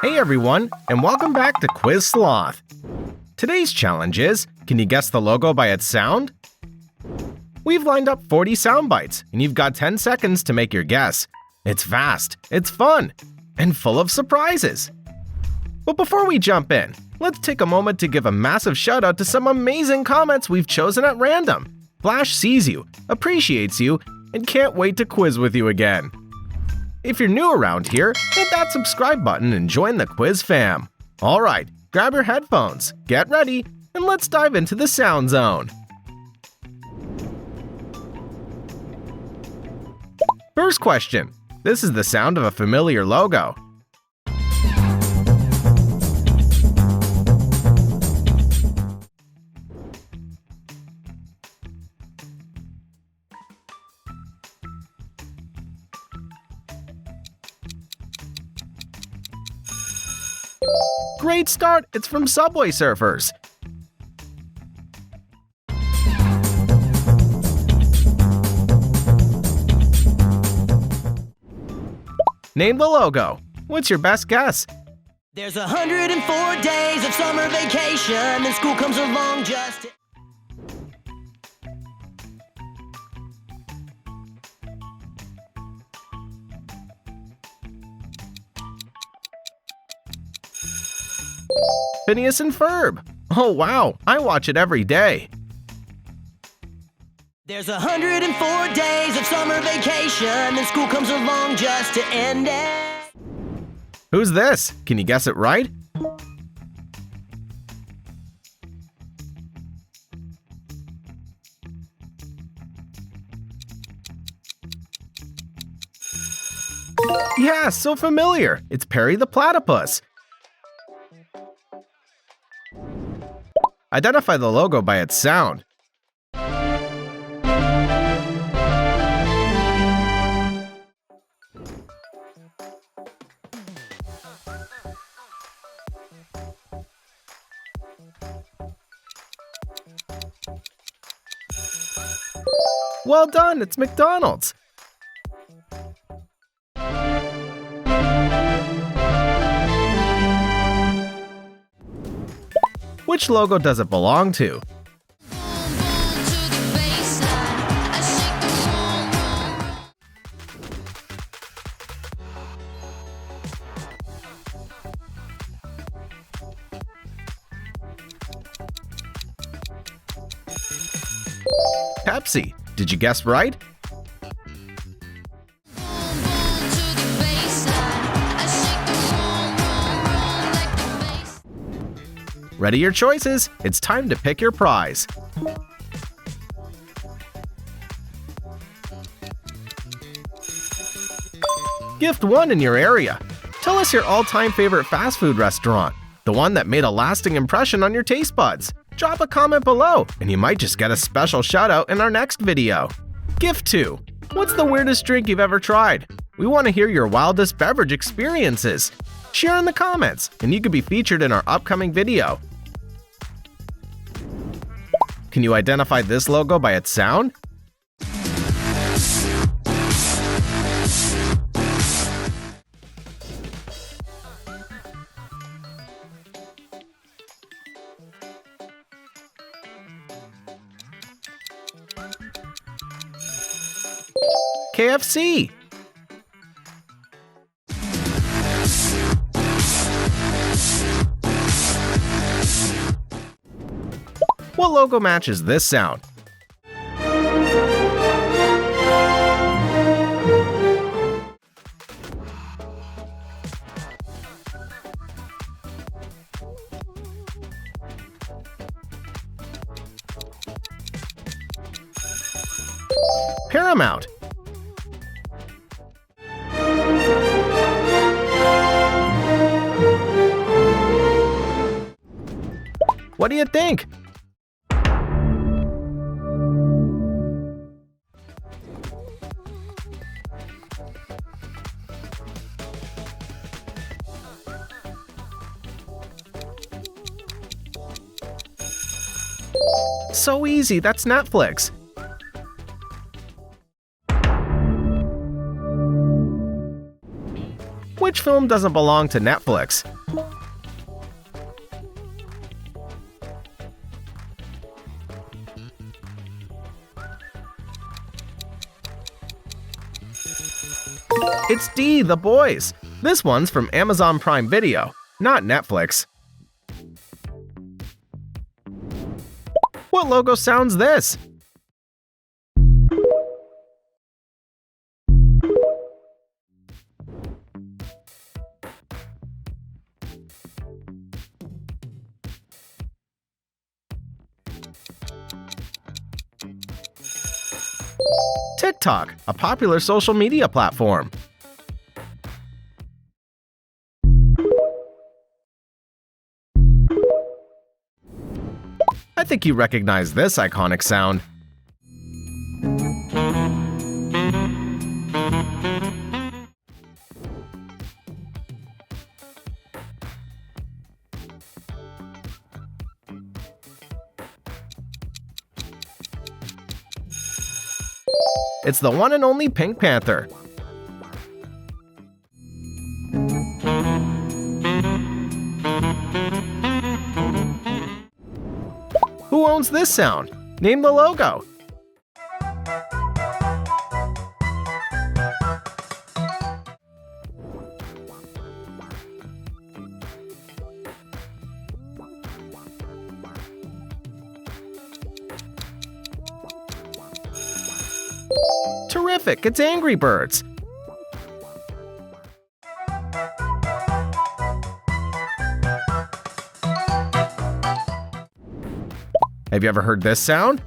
Hey everyone, and welcome back to Quiz Sloth. Today's challenge is, can you guess the logo by its sound? We've lined up 40 sound bites, and you've got 10 seconds to make your guess. It's fast, it's fun, and full of surprises. But before we jump in, let's take a moment to give a massive shout out to some amazing comments we've chosen at random. Flash sees you, appreciates you, and can't wait to quiz with you again. If you're new around here, hit that subscribe button and join the quiz fam. Alright, grab your headphones, get ready, and let's dive into the sound zone. First question. This is the sound of a familiar logo. Great start! It's from Subway Surfers. Name the logo. What's your best guess? There's 104 days of summer vacation, and school comes along just to... Phineas and Ferb. Oh wow, I watch it every day. There's 104 days of summer vacation, and school comes along just to end it. Who's this? Can you guess it right? Yeah, so familiar. It's Perry the Platypus. Identify the logo by its sound. Well done, it's McDonald's. Which logo does it belong to? Pepsi. Did you guess right? Ready your choices. It's time to pick your prize. Gift 1 in your area. Tell us your all-time favorite fast food restaurant, the one that made a lasting impression on your taste buds. Drop a comment below, and you might just get a special shout out in our next video. Gift 2. What's the weirdest drink you've ever tried? We want to hear your wildest beverage experiences. Share in the comments, and you could be featured in our upcoming video. Can you identify this logo by its sound? KFC. What logo matches this sound? Paramount. What do you think? So easy, that's Netflix. Which film doesn't belong to Netflix? It's D, The Boys. This one's from Amazon Prime Video, not Netflix. What logo sounds this? TikTok, a popular social media platform. I think you recognize this iconic sound. It's the one and only Pink Panther. Who owns this sound? Name the logo. Terrific, it's Angry Birds. Have you ever heard this sound?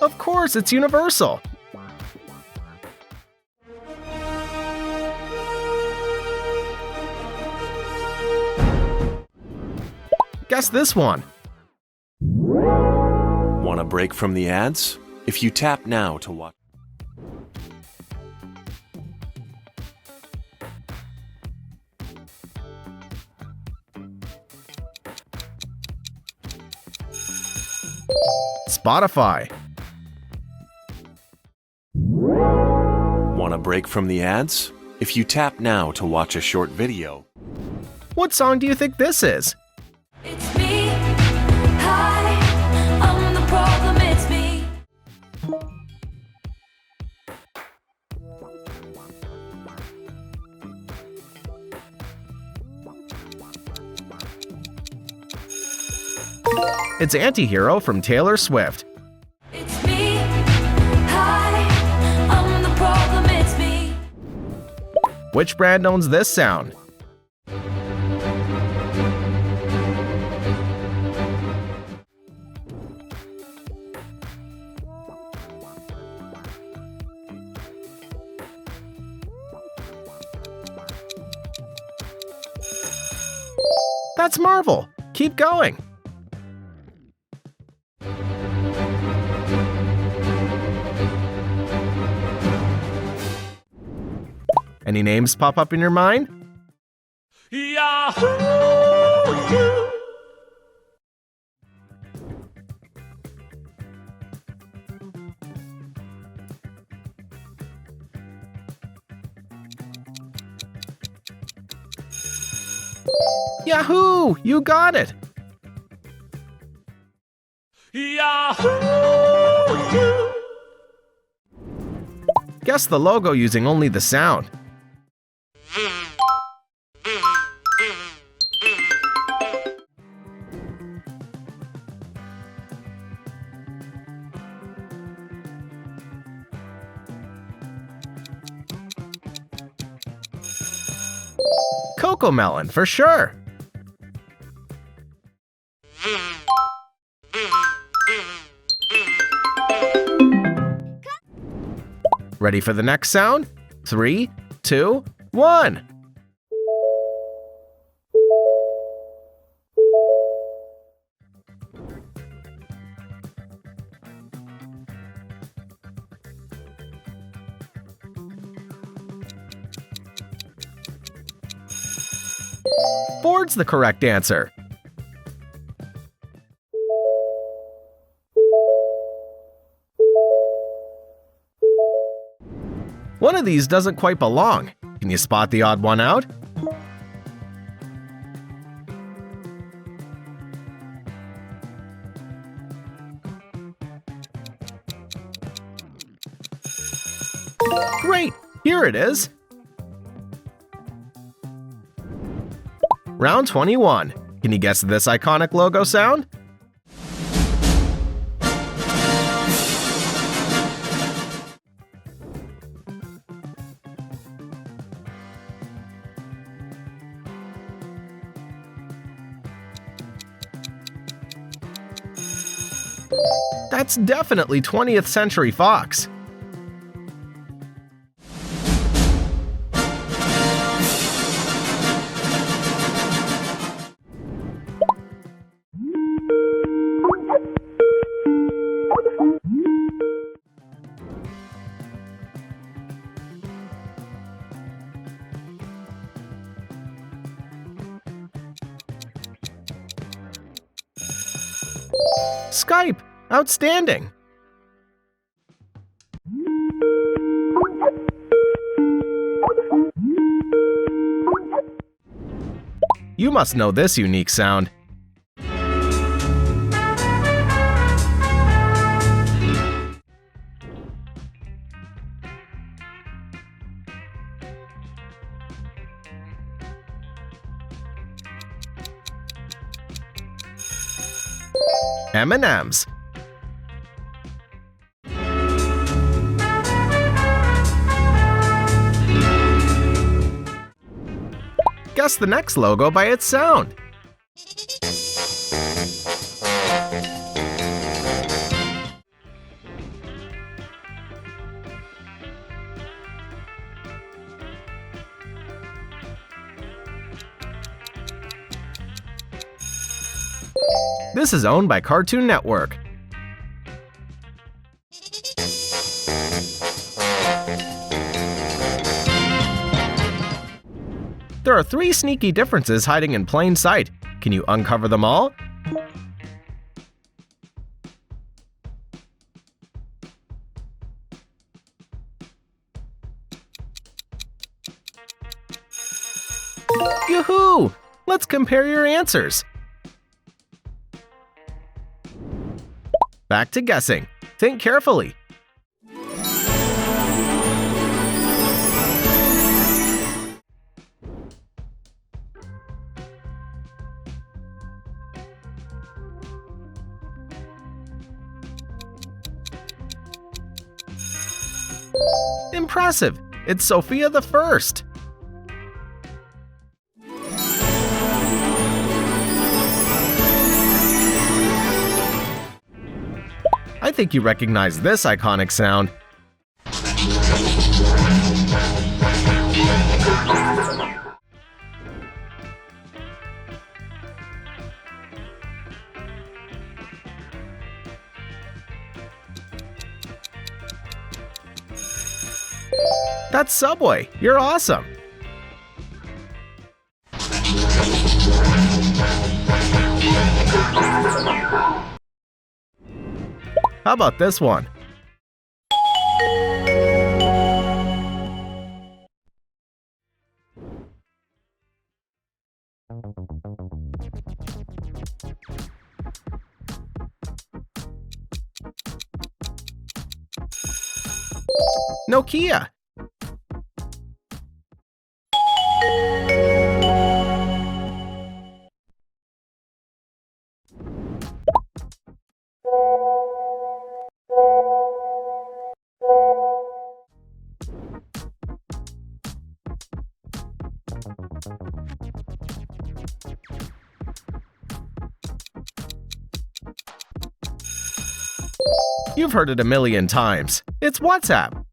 Of course, it's Universal. Guess this one. Want a break from the ads? If you tap now to watch. Spotify. Want a break from the ads? If you tap now to watch a short video. What song do you think this is? It's me. Hi, I'm the problem, it's me. It's Antihero from Taylor Swift. It's me. Hi, I'm the problem, it's me. Which brand owns this sound? That's Marvel. Keep going. Any names pop up in your mind? Yahoo! Yahoo! You got it! Yahoo! Guess the logo using only the sound. Cocomelon, for sure. Ready for the next sound? 3, 2, 1. Ford's the correct answer. One of these doesn't quite belong. Can you spot the odd one out? Great! Here it is! Round 21. Can you guess this iconic logo sound? That's definitely 20th Century Fox. Skype! Outstanding! You must know this unique sound. M&M's. Guess the next logo by its sound. This is owned by Cartoon Network. There are 3 sneaky differences hiding in plain sight. Can you uncover them all? Yoo-hoo! Let's compare your answers. Back to guessing. Think carefully. Impressive! It's Sophia the First. I think you recognize this iconic sound. That's Subway. You're awesome. How about this one? Nokia. You've heard it a million times. It's WhatsApp.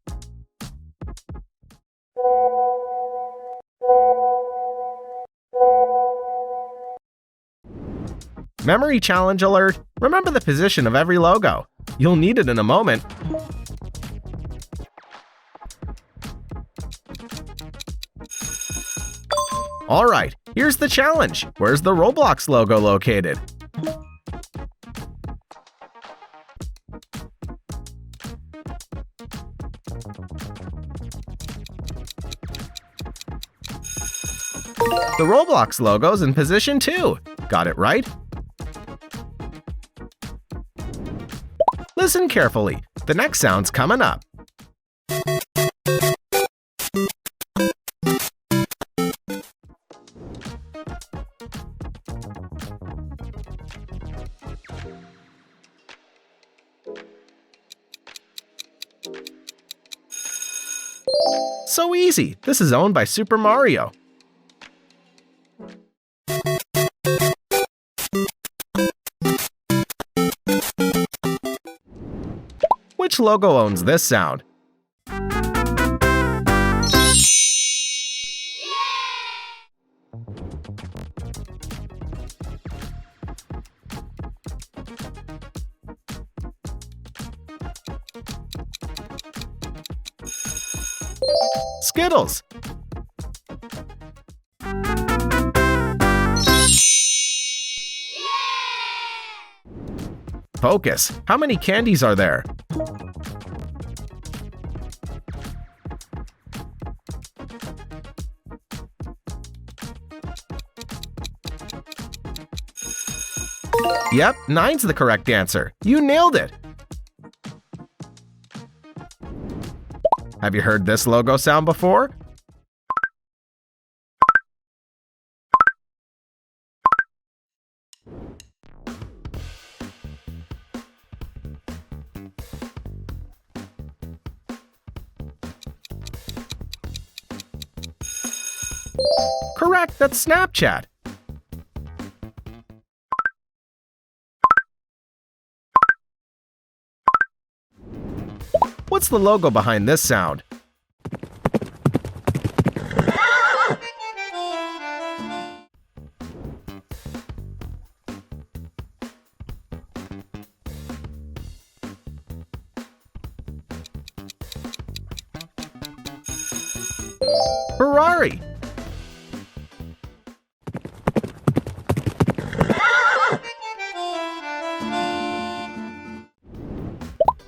Memory challenge alert. Remember the position of every logo. You'll need it in a moment. Alright, here's the challenge. Where's the Roblox logo located? The Roblox logo's in position 2. Got it right? Listen carefully. The next sound's coming up. So easy. This is owned by Super Mario. Which logo owns this sound? Skittles. Focus. How many candies are there? Yep, 9's the correct answer. You nailed it! Have you heard this logo sound before? Correct, that's Snapchat. What's the logo behind this sound? Ferrari.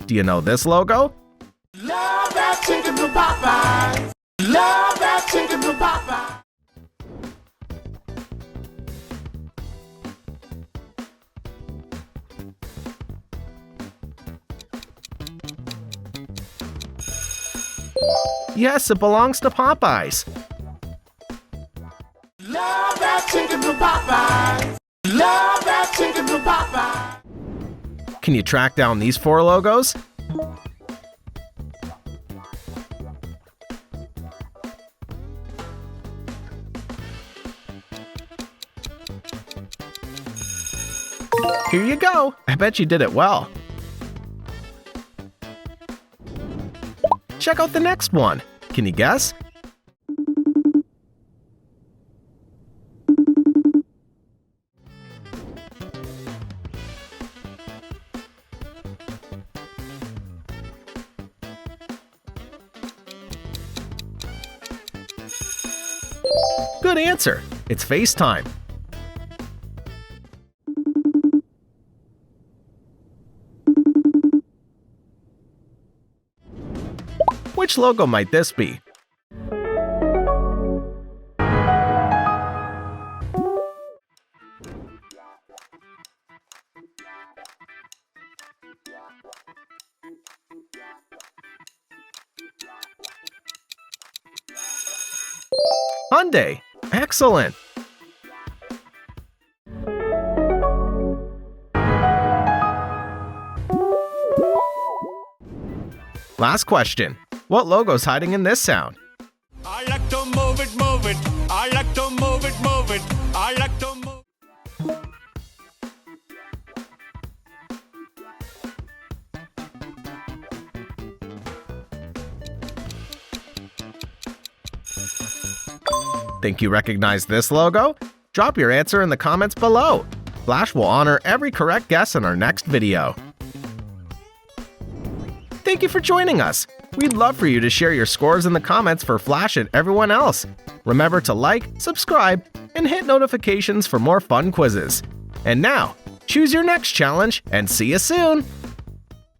Do you know this logo? Love that chicken from Popeyes. Love that chicken from Popeyes. Yes, it belongs to Popeyes. Love that chicken from Popeyes. Love that chicken from Popeyes. Can you track down these 4 logos? Here you go. I bet you did it well. Check out the next one. Can you guess? Good answer. It's FaceTime. Which logo might this be? Hyundai. Excellent. Last question. What logo's hiding in this sound? I like to move it, move it. I like to move it, move it. I like to move. Think you recognize this logo? Drop your answer in the comments below. Flash will honor every correct guess in our next video. Thank you for joining us. We'd love for you to share your scores in the comments for Flash and everyone else. Remember to like, subscribe, and hit notifications for more fun quizzes. And now, choose your next challenge and see you soon!